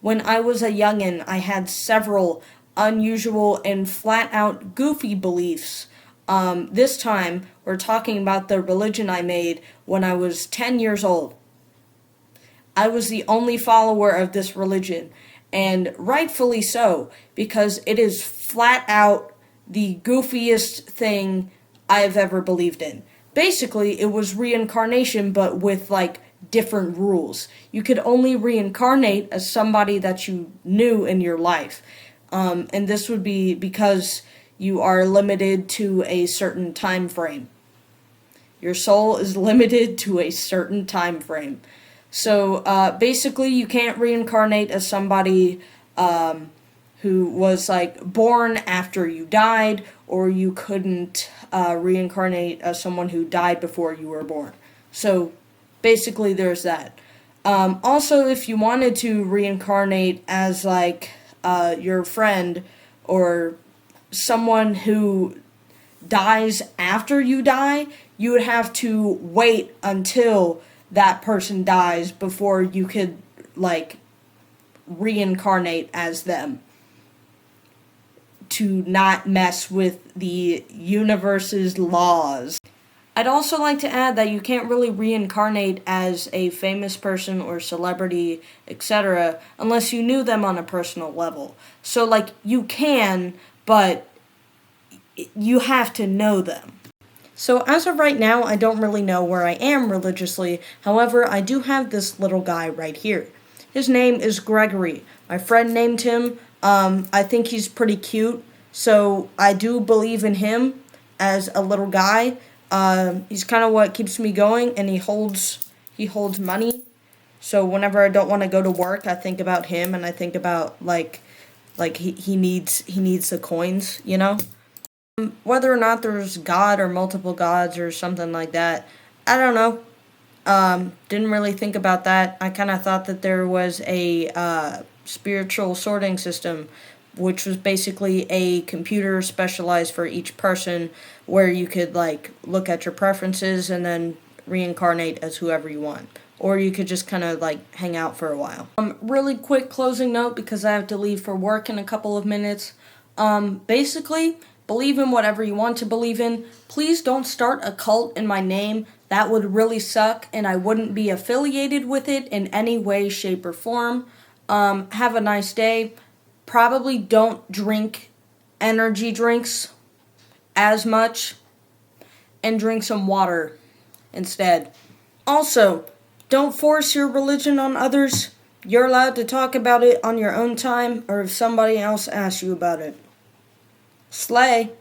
when I was a youngin', I had several unusual and flat out goofy beliefs. This time, we're talking about the religion I made when I was 10 years old. I was the only follower of this religion, and rightfully so, because it is flat out the goofiest thing I have ever believed in. Basically, it was reincarnation, but with like different rules. You could only reincarnate as somebody that you knew in your life. And this would be because you are limited to a certain time frame. Your soul is limited to a certain time frame. So basically, you can't reincarnate as somebody who was like born after you died, or you couldn't reincarnate as someone who died before you were born. So basically, there's that. Also, if you wanted to reincarnate as like your friend or someone who dies after you die, you would have to wait until that person dies before you could like reincarnate as them, to not mess with the universe's laws. I'd also like to add that you can't really reincarnate as a famous person or celebrity, etc., unless you knew them on a personal level. So, like, you can, but you have to know them. So, as of right now, I don't really know where I am religiously. However, I do have this little guy right here. His name is Gregory. My friend named him. I think he's pretty cute, so I do believe in him as a little guy. He's kind of what keeps me going, and he holds money. So whenever I don't want to go to work, I think about him, and I think about like he needs the coins, you know. Whether or not there's God or multiple gods or something like that, I don't know. Didn't really think about that. I kind of thought that there was a spiritual sorting system, which was basically a computer specialized for each person, where you could like look at your preferences and then reincarnate as whoever you want. Or you could just kind of like hang out for a while. Really quick closing note, because I have to leave for work in a couple of minutes. Basically, believe in whatever you want to believe in. Please don't start a cult in my name. That would really suck, and I wouldn't be affiliated with it in any way, shape, or form. Have a nice day. Probably don't drink energy drinks as much, and drink some water instead. Also, don't force your religion on others. You're allowed to talk about it on your own time, or if somebody else asks you about it. Slay.